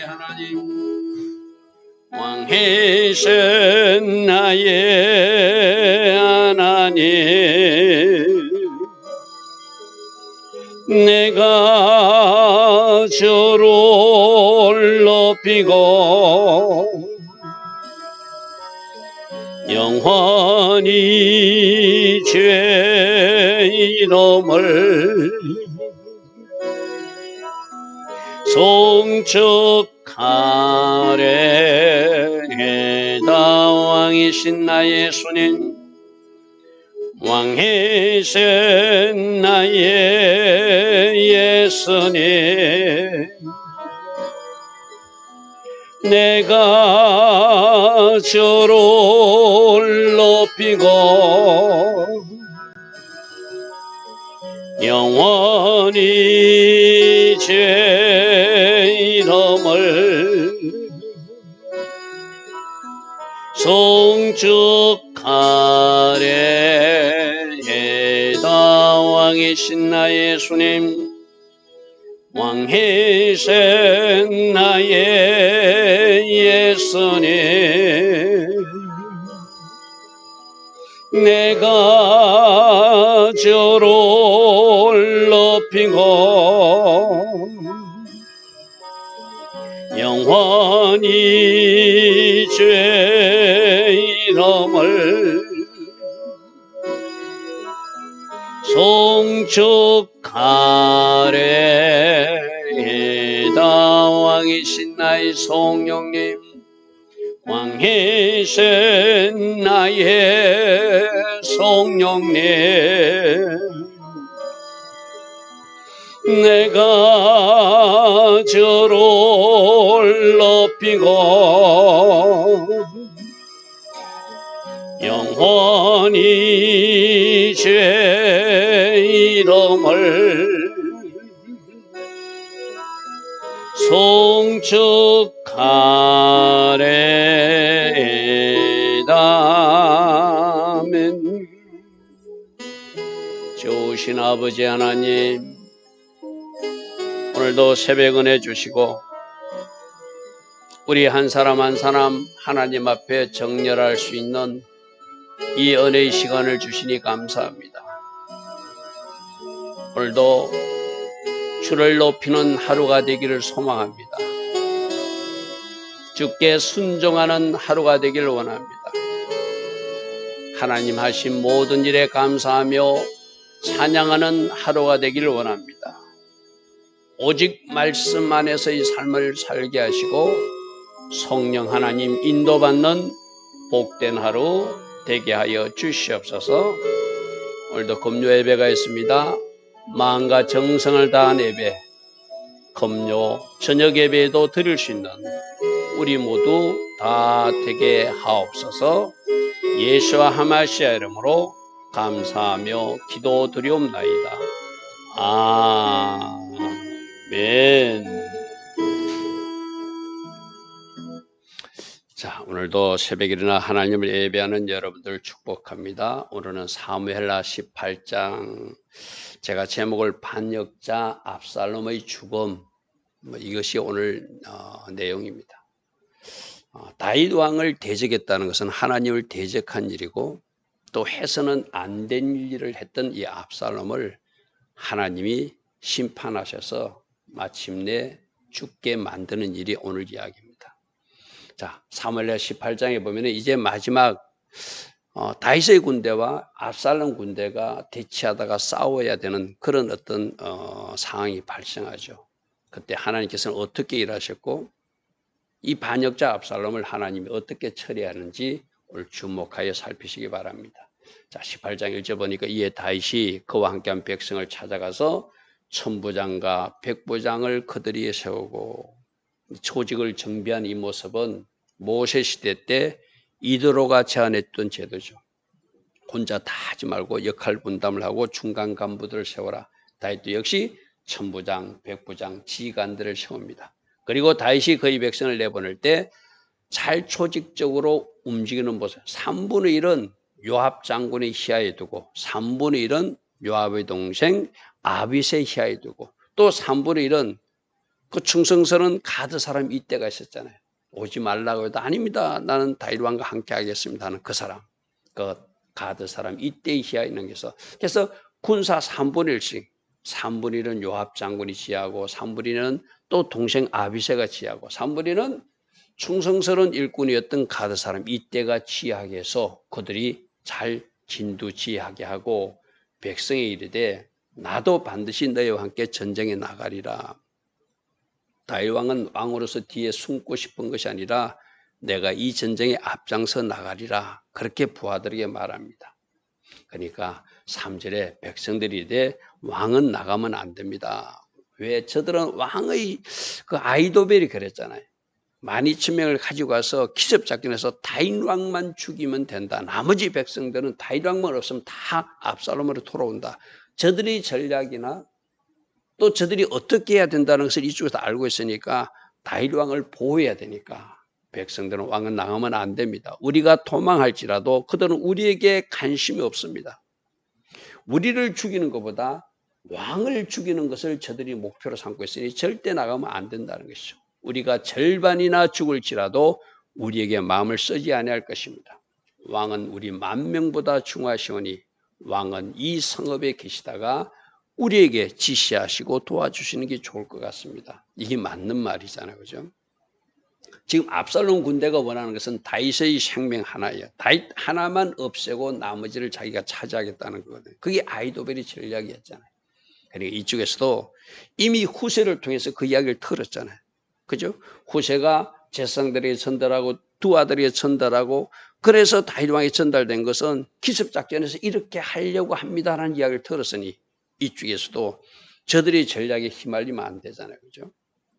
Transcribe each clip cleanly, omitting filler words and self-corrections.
하나님, 왕이신 나의 하나님, 내가 주를 높이고 영원히 주의 이름을 송축하리이다. 왕이신 나의 주님, 왕이신 나의 예수님, 내가 주를 높이고 영원히 주의 이름을 송축하리이다. 왕이신 나의 주님, 왕이신 나의 예수님, 내가 주를 높이고 영원히 주의 이름을 송축하리이다. 왕이신 나의 성령님, 왕이신 나의 성령님, 내가 주를 높이고 영원히 주의 이름을 송축하리이다. 아멘. 좋으신 아버지 하나님, 오늘도 새벽 은혜 주시고 우리 한 사람 한 사람 하나님 앞에 정렬할 수 있는 이 은혜의 시간을 주시니 감사합니다. 오늘도 주를 높이는 하루가 되기를 소망합니다. 주께 순종하는 하루가 되기를 원합니다. 하나님 하신 모든 일에 감사하며 찬양하는 하루가 되기를 원합니다. 오직 말씀 안에서의 삶을 살게 하시고 성령 하나님 인도받는 복된 하루 되게 하여 주시옵소서. 오늘도 금요 예배가 있습니다. 마음과 정성을 다한 예배, 금요 저녁 예배에도 드릴 수 있는 우리 모두 다 되게 하옵소서. 예수와 하마시아 이름으로 감사하며 기도드리옵나이다. 아멘. 자, 오늘도 새벽에 일어나 하나님을 예배하는 여러분들 축복합니다. 오늘은 사무엘하 18장, 제가 제목을 반역자 압살롬의 죽음, 이것이 오늘 내용입니다. 다윗 왕을 대적했다는 것은 하나님을 대적한 일이고, 또 해서는 안 된 일을 했던 이 압살롬을 하나님이 심판하셔서 마침내 죽게 만드는 일이 오늘 이야기입니다. 자, 사무엘하 18장에 보면 이제 마지막 다윗의 군대와 압살롬 군대가 대치하다가 싸워야 되는 그런 어떤 상황이 발생하죠. 그때 하나님께서는 어떻게 일하셨고 이 반역자 압살롬을 하나님이 어떻게 처리하는지 오늘 주목하여 살피시기 바랍니다. 자, 18장 1절 보니까 이에 다윗이 그와 함께한 백성을 찾아가서 천부장과 백부장을 그들이 세우고, 조직을 정비한 이 모습은 모세 시대 때 이드로가 제안했던 제도죠. 혼자 다 하지 말고 역할 분담을 하고 중간 간부들을 세워라. 다윗도 역시 천부장, 백부장, 지휘관들을 세웁니다. 그리고 다윗이 그의 백성을 내보낼 때 잘 조직적으로 움직이는 모습, 3분의 1은 요압 장군의 희하에 두고 3분의 1은 요압의 동생 아빗의 희하에 두고 또 3분의 1은 그 충성스러운 가드 사람 이때가 있었잖아요. 오지 말라고 해도 아닙니다. 나는 다윗 왕과 함께 하겠습니다 하는 그 사람. 그 가드 사람 이때에 희야 있는 게서 그래서 군사 3분의 1씩 3분의 1은 요압 장군이 지휘하고 3분의 1은 또 동생 아비새가 지휘하고 3분의 1은 충성스러운 일꾼이었던 가드 사람 이때가 지휘하게 해서 그들이 잘 진두지휘하게 하고 백성에 이르되 나도 반드시 너희와 함께 전쟁에 나가리라. 다윗 왕은 왕으로서 뒤에 숨고 싶은 것이 아니라 내가 이 전쟁에 앞장서 나가리라. 그렇게 부하들에게 말합니다. 그러니까 3절에 백성들이 이르되 왕은 나가면 안 됩니다. 왜? 저들은 왕의 그 아이도벨이 그랬잖아요. 12,000명을 가지고 가서 기습작전해서 다윗 왕만 죽이면 된다. 나머지 백성들은 다윗 왕만 없으면 다 압살롬으로 돌아온다. 저들의 전략이나 또 저들이 어떻게 해야 된다는 것을 이쪽에서 알고 있으니까 다윗 왕을 보호해야 되니까 백성들은 왕은 나가면 안 됩니다. 우리가 도망할지라도 그들은 우리에게 관심이 없습니다. 우리를 죽이는 것보다 왕을 죽이는 것을 저들이 목표로 삼고 있으니 절대 나가면 안 된다는 것이죠. 우리가 절반이나 죽을지라도 우리에게 마음을 쓰지 아니할 것입니다. 왕은 우리 10,000명보다 중하시오니 왕은 이 성읍에 계시다가 우리에게 지시하시고 도와주시는 게 좋을 것 같습니다. 이게 맞는 말이잖아요. 그죠? 지금 압살롬 군대가 원하는 것은 다윗의 생명 하나예요. 다윗 하나만 없애고 나머지를 자기가 차지하겠다는 거거든요. 그게 아이도벨의 전략이었잖아요. 그러니까 이쪽에서도 이미 후세를 통해서 그 이야기를 들었잖아요. 그죠? 후세가 제사장들에게 전달하고 두 아들에게 전달하고 그래서 다윗 왕에 전달된 것은 기습작전에서 이렇게 하려고 합니다라는 이야기를 들었으니 이쪽에서도 저들의 전략에 휘말리면 안 되잖아요. 그죠?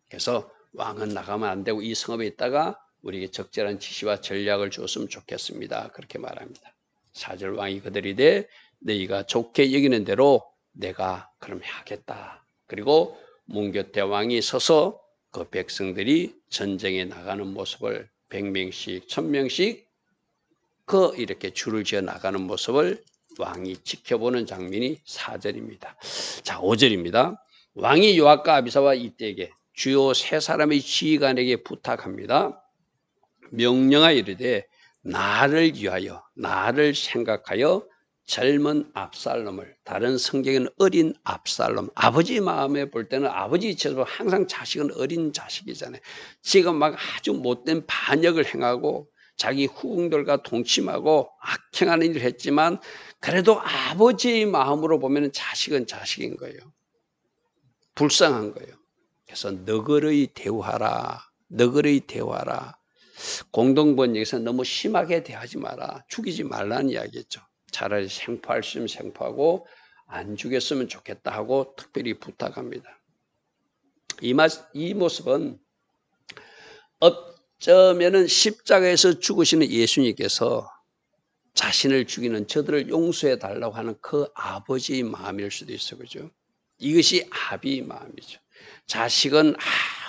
그래서 왕은 나가면 안 되고 이 성읍에 있다가 우리에게 적절한 지시와 전략을 주었으면 좋겠습니다. 그렇게 말합니다. 4절 왕이 그들이되 너희가 좋게 여기는 대로 내가 그럼 하겠다. 그리고 문교태 왕이 서서 그 백성들이 전쟁에 나가는 모습을 100명씩 1000명씩 그 이렇게 줄을 지어 나가는 모습을 왕이 지켜보는 장면이 4절입니다. 자, 5절입니다. 왕이 요압과 아비사와 이때에게 주요 세 사람의 지휘관에게 부탁합니다. 명령하여 이르되 나를 위하여 나를 생각하여 젊은 압살롬을, 다른 성경에는 어린 압살롬, 아버지 마음에 볼 때는 아버지 입장에서 항상 자식은 어린 자식이잖아요. 지금 막 아주 못된 반역을 행하고 자기 후궁들과 동침하고 악행하는 일을 했지만 그래도 아버지의 마음으로 보면 자식은 자식인 거예요. 불쌍한 거예요. 그래서 너그러이 대우하라. 너그러이 대우하라. 공동번역에서 너무 심하게 대하지 마라. 죽이지 말라는 이야기였죠. 차라리 생포할 수 있으면 생포하고 안 죽였으면 좋겠다 하고 특별히 부탁합니다. 이 모습은 어쩌면은 십자가에서 죽으시는 예수님께서 자신을 죽이는 저들을 용서해 달라고 하는 그 아버지의 마음일 수도 있어요. 그죠? 이것이 아비의 마음이죠. 자식은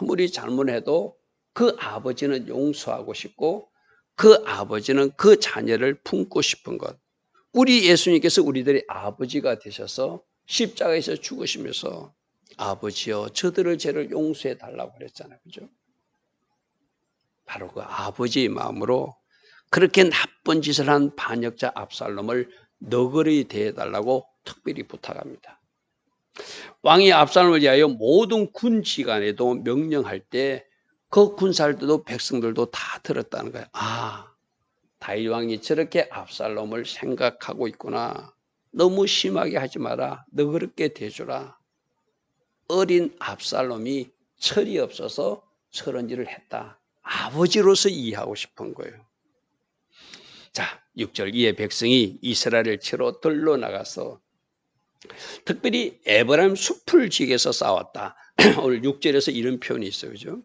아무리 잘못해도 그 아버지는 용서하고 싶고 그 아버지는 그 자녀를 품고 싶은 것. 우리 예수님께서 우리들의 아버지가 되셔서 십자가에서 죽으시면서 아버지여 저들을 죄를 용서해 달라고 그랬잖아요. 그죠? 바로 그 아버지의 마음으로 그렇게 나쁜 짓을 한 반역자 압살롬을 너그러이 대해달라고 특별히 부탁합니다. 왕이 압살롬을 위하여 모든 군 지간에도 명령할 때 그 군사들도 백성들도 다 들었다는 거예요. 아, 다윗 왕이 저렇게 압살롬을 생각하고 있구나. 너무 심하게 하지 마라. 너그럽게 대주라. 어린 압살롬이 철이 없어서 저런 일을 했다. 아버지로서 이해하고 싶은 거예요. 자, 6절 이에 백성이 이스라엘을 치러 들러 나가서 특별히 에브라임 숲을 지게서 싸웠다. 오늘 6절에서 이런 표현이 있어요. 그죠?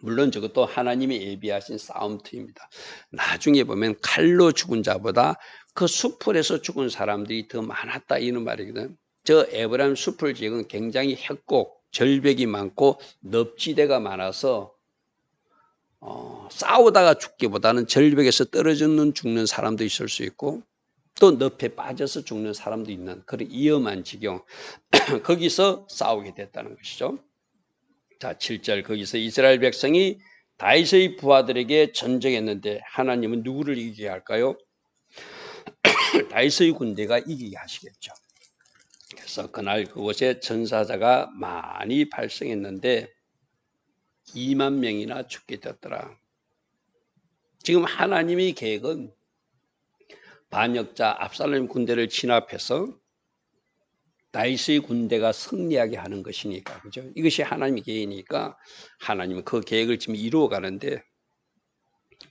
물론 저것도 하나님이 예비하신 싸움터입니다. 나중에 보면 칼로 죽은 자보다 그 숲을에서 죽은 사람들이 더 많았다 이런 말이거든. 저 에브라임 숲을 지역은 굉장히 협곡, 절벽이 많고 늪지대가 많아서 싸우다가 죽기보다는 절벽에서 떨어져 죽는 사람도 있을 수 있고 또 늪에 빠져서 죽는 사람도 있는 그런 위험한 지경 거기서 싸우게 됐다는 것이죠. 자, 7절 거기서 이스라엘 백성이 다윗의 부하들에게 전쟁했는데 하나님은 누구를 이기게 할까요? 다윗의 군대가 이기게 하시겠죠. 그래서 그날 그곳에 전사자가 많이 발생했는데 2만 명이나 죽게 되었더라. 지금 하나님의 계획은 반역자 압살롬 군대를 진압해서 다윗의 군대가 승리하게 하는 것이니까, 그죠? 이것이 하나님의 계획이니까 하나님은 그 계획을 지금 이루어가는데,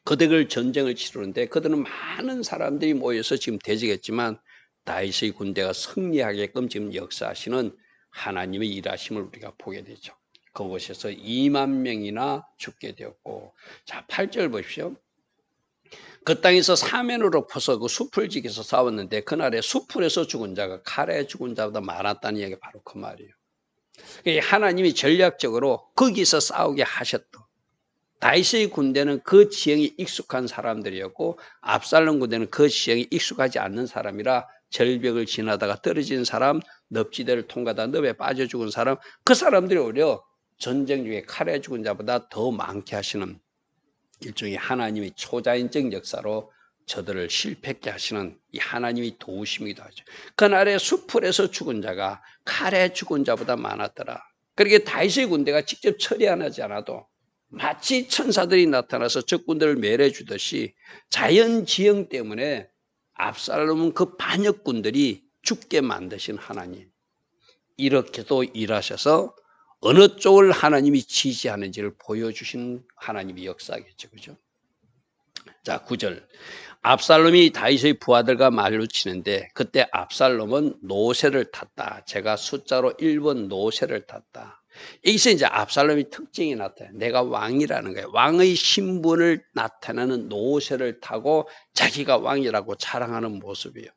그들을 전쟁을 치르는데 그들은 많은 사람들이 모여서 지금 대적했지만 다윗의 군대가 승리하게끔 지금 역사하시는 하나님의 일하심을 우리가 보게 되죠. 그곳에서 2만 명이나 죽게 되었고, 자 8절 보십시오. 그 땅에서 사면으로 퍼서 그 숲을 지켜서 싸웠는데 그날에 숲풀에서 죽은 자가 칼에 죽은 자보다 많았다는 이야기가 바로 그 말이에요. 하나님이 전략적으로 거기서 싸우게 하셨다. 다윗의 군대는 그 지형이 익숙한 사람들이었고 압살롬 군대는 그 지형이 익숙하지 않는 사람이라 절벽을 지나다가 떨어진 사람, 늪지대를 통과하다 늪에 빠져 죽은 사람, 그 사람들이 오히려 전쟁 중에 칼에 죽은 자보다 더 많게 하시는 일종의 하나님의 초자연적 역사로 저들을 실패케 하시는 이 하나님의 도우심이기도 하죠. 그날에 숲풀에서 죽은 자가 칼에 죽은 자보다 많았더라. 그렇게 다윗의 군대가 직접 처리하지 않아도 마치 천사들이 나타나서 적군들을 멸해 주듯이 자연 지형 때문에 압살롬은 그 반역군들이 죽게 만드신 하나님, 이렇게도 일하셔서 어느 쪽을 하나님이 지지하는지를 보여주신 하나님의 역사겠죠. 그죠? 자, 9절. 압살롬이 다윗의 부하들과 말로 치는데 그때 압살롬은 노새를 탔다. 제가 숫자로 1번 노새를 탔다. 여기서 이제 압살롬의 특징이 나타나요. 내가 왕이라는 거예요. 왕의 신분을 나타내는 노새를 타고 자기가 왕이라고 자랑하는 모습이에요.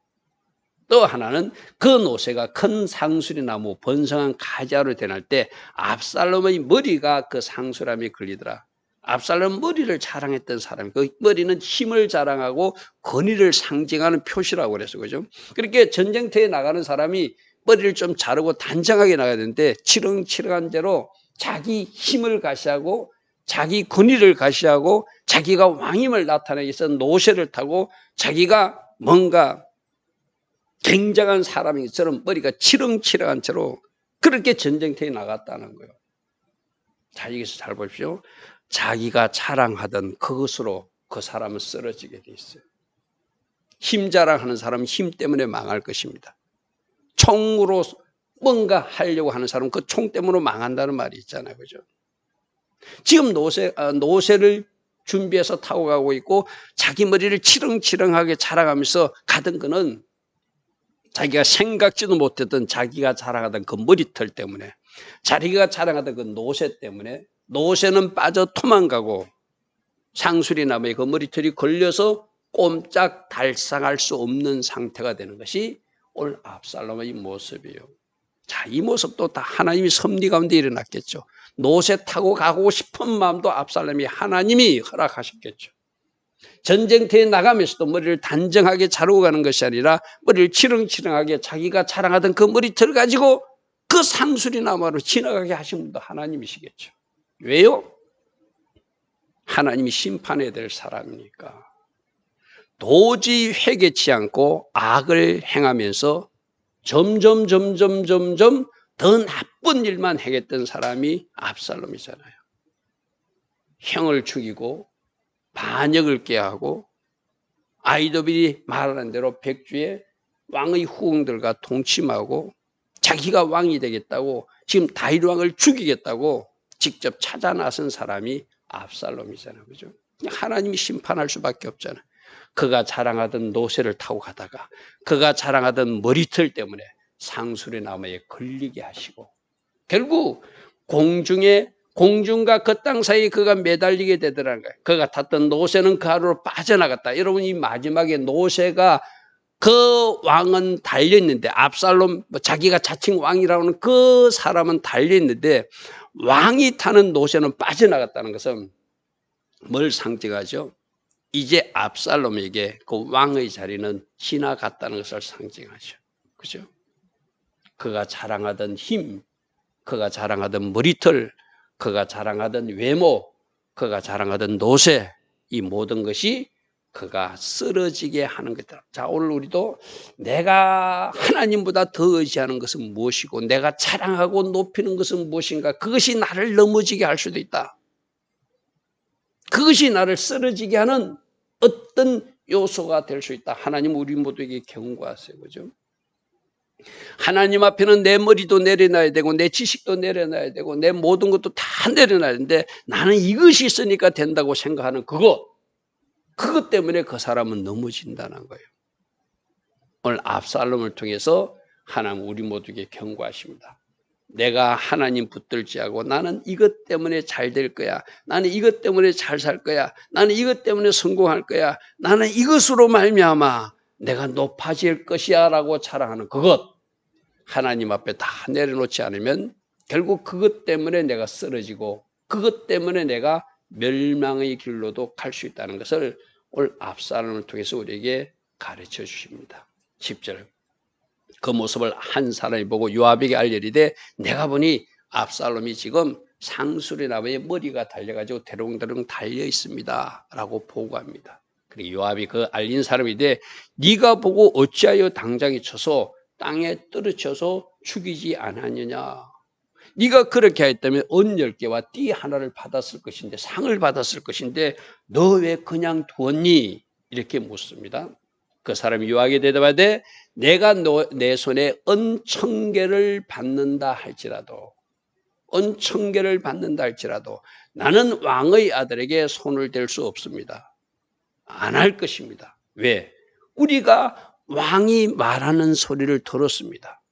또 하나는 그 노새가 큰 상수리 나무 번성한 가지로 되날 때 압살롬의 머리가 그 상수람에 걸리더라. 압살롬 머리를 자랑했던 사람, 그 머리는 힘을 자랑하고 권위를 상징하는 표시라고 그래서 그죠? 그렇게 전쟁터에 나가는 사람이 머리를 좀 자르고 단정하게 나가야 되는데 치렁치렁한 대로 자기 힘을 가시하고 자기 권위를 가시하고 자기가 왕임을 나타내기 위해서 노새를 타고 자기가 뭔가 굉장한 사람처럼 머리가 치렁치렁한 채로 그렇게 전쟁터에 나갔다는 거예요. 자, 여기서 잘 보십시오. 자기가 자랑하던 그것으로 그 사람은 쓰러지게 돼 있어요. 힘 자랑하는 사람은 힘 때문에 망할 것입니다. 총으로 뭔가 하려고 하는 사람은 그 총 때문에 망한다는 말이 있잖아요. 그죠? 지금 노새를 준비해서 타고 가고 있고 자기 머리를 치렁치렁하게 자랑하면서 가던 그는 자기가 생각지도 못했던 자기가 자랑하던 그 머리털 때문에, 자기가 자랑하던 그 노새 때문에 노새는 빠져 도망가고 상수리 나무에 그 머리털이 걸려서 꼼짝 달싹할 수 없는 상태가 되는 것이 오늘 압살롬의 모습이에요. 자, 이 모습도 다 하나님의 섭리 가운데 일어났겠죠. 노새 타고 가고 싶은 마음도 압살롬이 하나님이 허락하셨겠죠. 전쟁터에 나가면서도 머리를 단정하게 자르고 가는 것이 아니라 머리를 치렁치렁하게 자기가 자랑하던 그 머리털을 가지고 그 상수리 나무로 지나가게 하신 분도 하나님이시겠죠. 왜요? 하나님이 심판해야 될 사람이니까. 도저히 회개치 않고 악을 행하면서 점점 더 나쁜 일만 행했던 사람이 압살롬이잖아요. 형을 죽이고 반역을 꾀하고 아히도빌이 말하는 대로 백주에 왕의 후궁들과 동침하고 자기가 왕이 되겠다고 지금 다윗 왕을 죽이겠다고 직접 찾아 나선 사람이 압살롬이잖아요. 그죠? 하나님이 심판할 수밖에 없잖아요. 그가 자랑하던 노새를 타고 가다가 그가 자랑하던 머리털 때문에 상수리 나무에 걸리게 하시고 결국 공중과 그 땅 사이에 그가 매달리게 되더라는 거예요. 그가 탔던 노새는 그 하루로 빠져나갔다. 여러분, 이 마지막에 노새가 그 왕은 달려있는데 압살롬 자기가 자칭 왕이라는 그 사람은 달려있는데 왕이 타는 노새는 빠져나갔다는 것은 뭘 상징하죠? 이제 압살롬에게 그 왕의 자리는 지나갔다는 것을 상징하죠. 그죠? 그가 자랑하던 힘, 그가 자랑하던 머리털, 그가 자랑하던 외모, 그가 자랑하던 노세, 이 모든 것이 그가 쓰러지게 하는 것이다. 자, 오늘 우리도 내가 하나님보다 더 의지하는 것은 무엇이고 내가 자랑하고 높이는 것은 무엇인가, 그것이 나를 넘어지게 할 수도 있다. 그것이 나를 쓰러지게 하는 어떤 요소가 될 수 있다. 하나님 우리 모두에게 경고하세요. 그죠? 하나님 앞에는 내 머리도 내려놔야 되고 내 지식도 내려놔야 되고 내 모든 것도 다 내려놔야 되는데 나는 이것이 있으니까 된다고 생각하는 그것 때문에 그 사람은 넘어진다는 거예요. 오늘 압살롬을 통해서 하나님 우리 모두에게 경고하십니다. 내가 하나님 붙들지하고 나는 이것 때문에 잘 될 거야. 나는 이것 때문에 잘 살 거야. 나는 이것 때문에 성공할 거야. 나는 이것으로 말미암아 내가 높아질 것이야 라고 자랑하는 그것, 하나님 앞에 다 내려놓지 않으면 결국 그것 때문에 내가 쓰러지고 그것 때문에 내가 멸망의 길로도 갈 수 있다는 것을 오늘 압살롬을 통해서 우리에게 가르쳐 주십니다. 10절. 그 모습을 한 사람이 보고 요압에게 알리되 내가 보니 압살롬이 지금 상수리 나무에 머리가 달려가지고 대롱대롱 달려 있습니다 라고 보고합니다. 그리고 요압이 그 알린 사람인데 네가 보고 어찌하여 당장에 쳐서 땅에 떨어져서 죽이지 않았느냐. 네가 그렇게 했다면 은 10개와 띠 하나를 받았을 것인데, 상을 받았을 것인데 너 왜 그냥 두었니? 이렇게 묻습니다. 그 사람이 요압에게 대답하되 내가 내 손에 은 1000개를 받는다 할지라도, 은 1000개를 받는다 할지라도 나는 왕의 아들에게 손을 댈 수 없습니다. 안 할 것입니다. 왜? 우리가 왕이 말하는 소리를 들었습니다.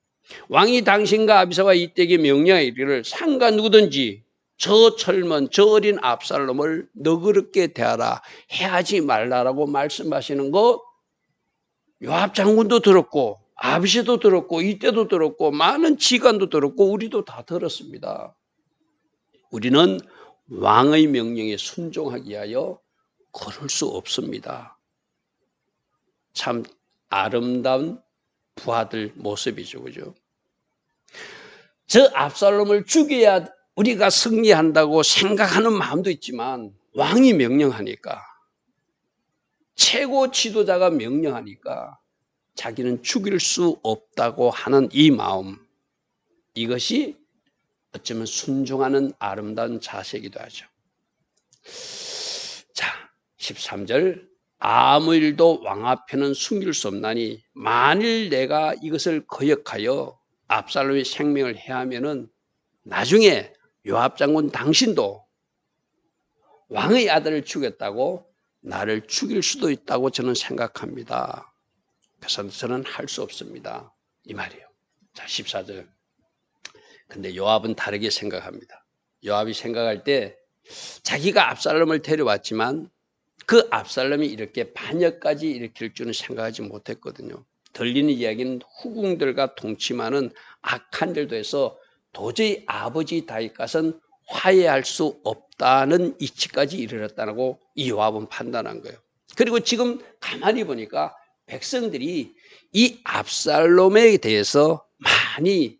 왕이 당신과 아비사와 이때에게 명령하기를 상가 누구든지 저 젊은 저 어린 압살롬을 너그럽게 대하라, 해하지 말라라고 말씀하시는 것 요압 장군도 들었고 아비새도 들었고 이때도 들었고 많은 지관도 들었고 우리도 다 들었습니다. 우리는 왕의 명령에 순종하기 위하여 걸을 수 없습니다. 참 아름다운 부하들 모습이죠. 그죠? 저 압살롬을 죽여야 우리가 승리한다고 생각하는 마음도 있지만 왕이 명령하니까, 최고 지도자가 명령하니까 자기는 죽일 수 없다고 하는 이 마음, 이것이 어쩌면 순종하는 아름다운 자세이기도 하죠. 자, 13절. 아무 일도 왕 앞에는 숨길 수 없나니 만일 내가 이것을 거역하여 압살롬의 생명을 해하면은 나중에 요압 장군 당신도 왕의 아들을 죽였다고 나를 죽일 수도 있다고 저는 생각합니다. 그래서 저는 할 수 없습니다. 이 말이에요. 자, 14절. 근데 요압은 다르게 생각합니다. 요압이 생각할 때 자기가 압살롬을 데려왔지만 그 압살롬이 이렇게 반역까지 일으킬 줄은 생각하지 못했거든요. 들리는 이야기는 후궁들과 동침하는 악한 일도 해서 도저히 아버지 다윗과는 화해할 수 없다는 이치까지 이르렀다고 이 요압은 판단한 거예요. 그리고 지금 가만히 보니까 백성들이 이 압살롬에 대해서 많이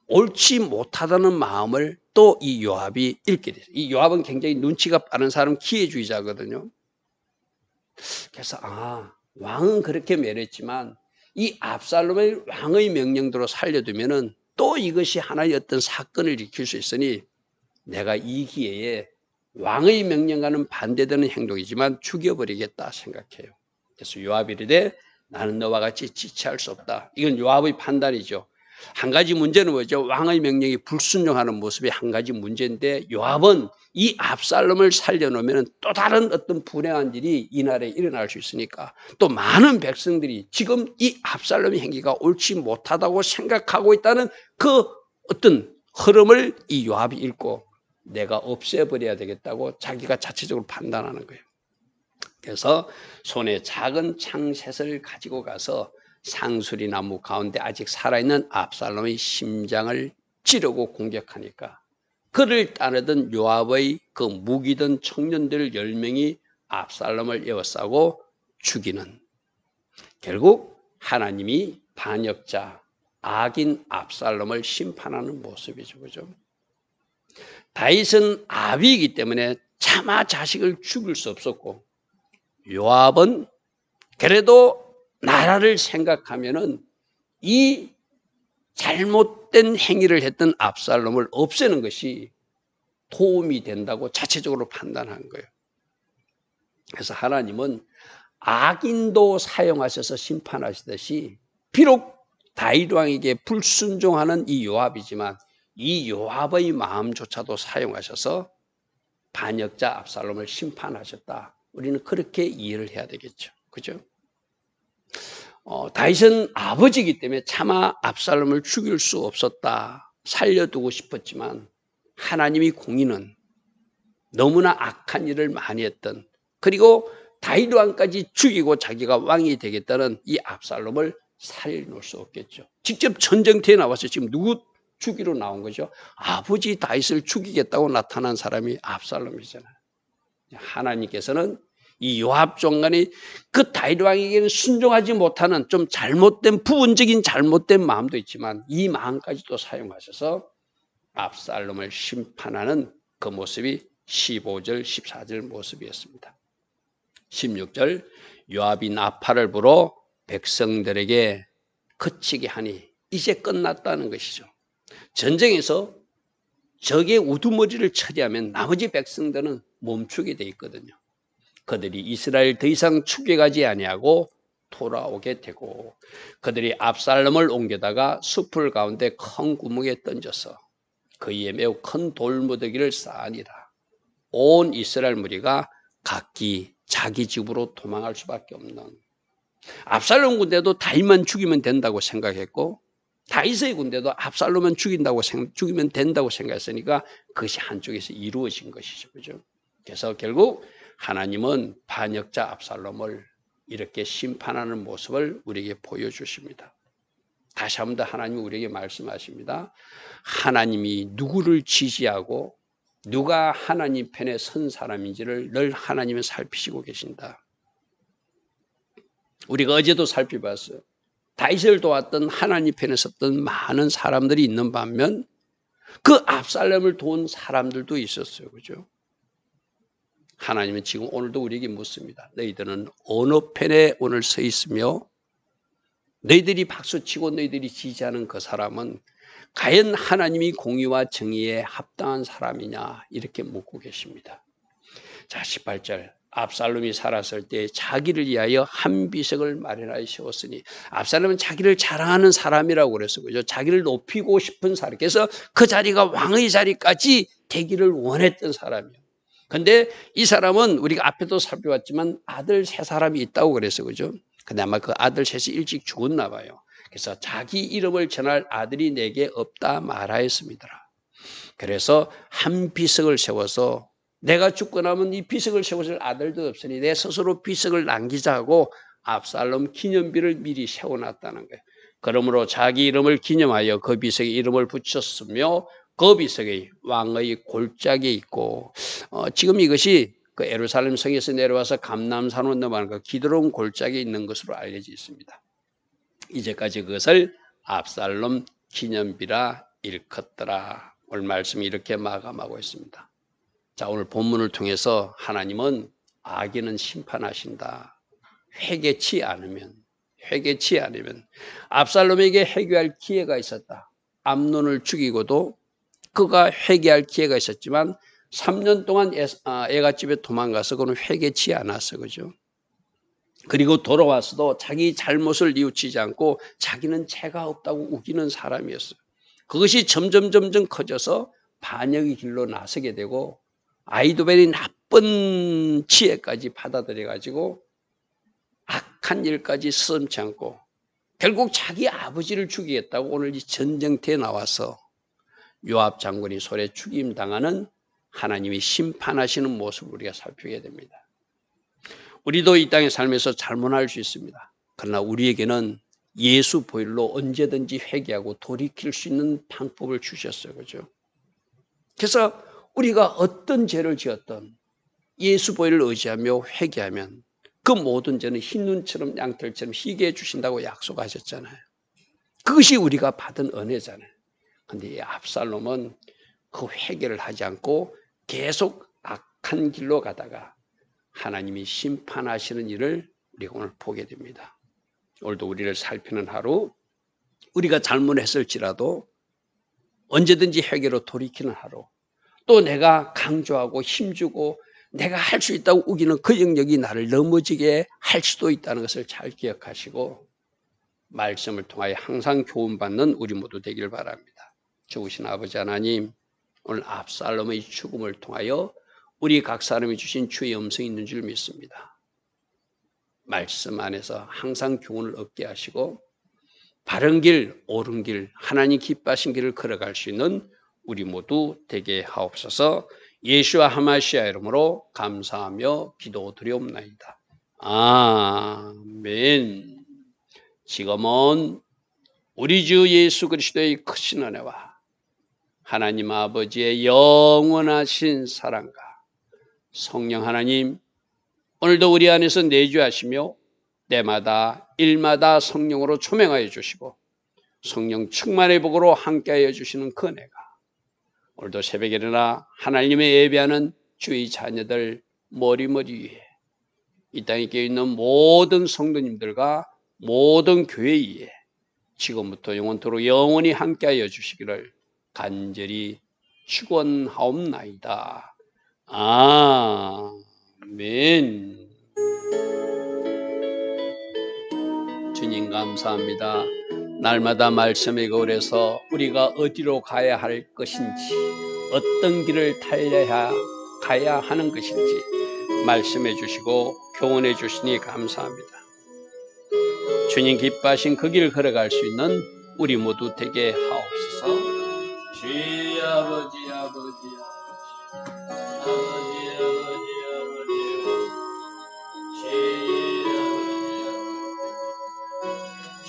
옳지 못하다는 마음을 또 이 요압이 읽게 됐어요. 이 요압은 굉장히 눈치가 빠른 사람, 기회주의자거든요. 그래서 왕은 그렇게 멸했지만 이 압살롬을 왕의 명령대로 살려두면은 또 이것이 하나의 어떤 사건을 일으킬 수 있으니 내가 이 기회에 왕의 명령과는 반대되는 행동이지만 죽여버리겠다 생각해요. 그래서 요압이 이르되 나는 너와 같이 지체할 수 없다. 이건 요압의 판단이죠. 한 가지 문제는 뭐죠? 왕의 명령이 불순종하는 모습이 한 가지 문제인데 요압은 이 압살롬을 살려놓으면 또 다른 어떤 불행한 일이 이날에 일어날 수 있으니까, 또 많은 백성들이 지금 이 압살롬의 행위가 옳지 못하다고 생각하고 있다는 그 어떤 흐름을 이 요압이 읽고 내가 없애버려야 되겠다고 자기가 자체적으로 판단하는 거예요. 그래서 손에 작은 창셋을 가지고 가서 상수리 나무 가운데 아직 살아있는 압살롬의 심장을 찌르고 공격하니까 그를 따르던 요압의 그 무기든 청년들 10명이 압살롬을 에워싸고 죽이는, 결국 하나님이 반역자 악인 압살롬을 심판하는 모습이죠. 그죠? 다윗은 아비이기 때문에 차마 자식을 죽일 수 없었고, 요압은 그래도 나라를 생각하면은 이 잘못된 행위를 했던 압살롬을 없애는 것이 도움이 된다고 자체적으로 판단한 거예요. 그래서 하나님은 악인도 사용하셔서 심판하시듯이 비록 다윗 왕에게 불순종하는 이 요압이지만 이 요압의 마음조차도 사용하셔서 반역자 압살롬을 심판하셨다. 우리는 그렇게 이해를 해야 되겠죠. 그죠? 다윗은 아버지이기 때문에 차마 압살롬을 죽일 수 없었다. 살려두고 싶었지만 하나님이 공의는 너무나 악한 일을 많이 했던, 그리고 다윗 왕까지 죽이고 자기가 왕이 되겠다는 이 압살롬을 살려놓을 수 없겠죠. 직접 전쟁터에 나와서 지금 누구 죽이러 나온 거죠? 아버지 다윗을 죽이겠다고 나타난 사람이 압살롬이잖아요. 하나님께서는 이 요압 종간이 그 다윗 왕에게는 순종하지 못하는 좀 잘못된, 부분적인 잘못된 마음도 있지만 이 마음까지도 사용하셔서 압살롬을 심판하는 그 모습이 15절, 14절 모습이었습니다. 16절, 요압이 나팔을 불어 백성들에게 그치게 하니 이제 끝났다는 것이죠. 전쟁에서 적의 우두머리를 처리하면 나머지 백성들은 멈추게 돼 있거든요. 그들이 이스라엘 더 이상 추격하지 아니하고 돌아오게 되고, 그들이 압살롬을 옮겨다가 숲을 가운데 큰 구멍에 던져서 그이에 매우 큰 돌무더기를 쌓으니라. 온 이스라엘 무리가 각기 자기 집으로 도망할 수밖에 없는, 압살롬 군대도 다윗만 죽이면 된다고 생각했고 다윗의 군대도 압살롬만 죽이면 된다고 생각했으니까 그것이 한쪽에서 이루어진 것이죠. 그죠? 그래서 결국 하나님은 반역자 압살롬을 이렇게 심판하는 모습을 우리에게 보여주십니다. 다시 한 번 더 하나님이 우리에게 말씀하십니다. 하나님이 누구를 지지하고 누가 하나님 편에 선 사람인지를 늘 하나님은 살피시고 계신다. 우리가 어제도 살펴봤어요. 다윗을 도왔던, 하나님 편에 섰던 많은 사람들이 있는 반면 그 압살롬을 도운 사람들도 있었어요. 그죠? 하나님은 지금 오늘도 우리에게 묻습니다. 너희들은 어느 편에 오늘 서 있으며 너희들이 박수치고 너희들이 지지하는 그 사람은 과연 하나님이 공의와 정의에 합당한 사람이냐, 이렇게 묻고 계십니다. 자, 18절. 압살롬이 살았을 때 자기를 위하여 한 비석을 마련하여 세웠으니, 압살롬은 자기를 자랑하는 사람이라고 그래서 그죠? 자기를 높이고 싶은 사람, 그래서 그 자리가 왕의 자리까지 되기를 원했던 사람이에요. 근데 이 사람은 우리가 앞에도 살펴봤지만 아들 세 사람이 있다고 그래서 그죠? 근데 아마 그 아들 셋이 일찍 죽었나 봐요. 그래서 자기 이름을 전할 아들이 내게 없다 말하였습니다. 그래서 한 비석을 세워서 내가 죽고 나면 이 비석을 세워줄 아들도 없으니 내 스스로 비석을 남기자고 압살롬 기념비를 미리 세워놨다는 거예요. 그러므로 자기 이름을 기념하여 그 비석에 이름을 붙였으며 그 비석이 왕의 골짜기에 있고, 지금 이것이 그 예루살렘 성에서 내려와서 감람산으로 넘어가는 그 기드론 골짜기에 있는 것으로 알려져 있습니다. 이제까지 그것을 압살롬 기념비라 일컫더라. 오늘 말씀이 이렇게 마감하고 있습니다. 자, 오늘 본문을 통해서 하나님은 악인은 심판하신다. 회개치 않으면 압살롬에게 회개할 기회가 있었다. 암논을 죽이고도 그가 회개할 기회가 있었지만 3년 동안 애갓집에 도망가서 그는 회개치 않았어. 그죠? 그리고 돌아와서도 자기 잘못을 뉘우치지 않고 자기는 죄가 없다고 우기는 사람이었어요. 그것이 점점 커져서 반역의 길로 나서게 되고 아이도벨이 나쁜 지혜까지 받아들여가지고 악한 일까지 스스럼치 않고 결국 자기 아버지를 죽이겠다고 오늘 이 전쟁터에 나와서 요압 장군이 손에 죽임당하는 하나님이 심판하시는 모습을 우리가 살피게 됩니다. 우리도 이 땅에 살면서 잘못할 수 있습니다. 그러나 우리에게는 예수 보혈로 언제든지 회개하고 돌이킬 수 있는 방법을 주셨어요. 그죠? 그래서 우리가 어떤 죄를 지었던 예수 보혈을 의지하며 회개하면 그 모든 죄는 흰 눈처럼 양털처럼 희게 해주신다고 약속하셨잖아요. 그것이 우리가 받은 은혜잖아요. 그런데 이 압살롬은 그 회개를 하지 않고 계속 악한 길로 가다가 하나님이 심판하시는 일을 우리가 오늘 보게 됩니다. 오늘도 우리를 살피는 하루, 우리가 잘못했을지라도 언제든지 회개로 돌이키는 하루, 또 내가 강조하고 힘주고 내가 할 수 있다고 우기는 그 영역이 나를 넘어지게 할 수도 있다는 것을 잘 기억하시고 말씀을 통하여 항상 교훈받는 우리 모두 되길 바랍니다. 좋으신 아버지 하나님, 오늘 압살롬의 죽음을 통하여 우리 각 사람이 주신 주의 음성이 있는 줄 믿습니다. 말씀 안에서 항상 교훈을 얻게 하시고 바른 길, 옳은 길, 하나님 기뻐하신 길을 걸어갈 수 있는 우리 모두 되게 하옵소서. 예수와 하마시아 이름으로 감사하며 기도드리옵나이다. 아멘. 지금은 우리 주 예수 그리스도의 크신 은혜와 하나님 아버지의 영원하신 사랑과 성령 하나님, 오늘도 우리 안에서 내주하시며 때마다 일마다 성령으로 초명하여 주시고 성령 충만의 복으로 함께하여 주시는 그 은혜가 오늘도 새벽에 일어나 하나님의 예배하는 주의 자녀들 머리머리 위에 이 땅에 깨어있는 모든 성도님들과 모든 교회 위에 지금부터 영원토록 영원히 함께하여 주시기를 간절히 축원하옵나이다. 아멘. 주님 감사합니다. 날마다 말씀의 거울에서 우리가 어디로 가야 할 것인지, 어떤 길을 달려야 가야 하는 것인지 말씀해 주시고 교훈해 주시니 감사합니다. 주님 기뻐하신 그 길을 걸어갈 수 있는 우리 모두 되게 하옵소서. 주의 아버지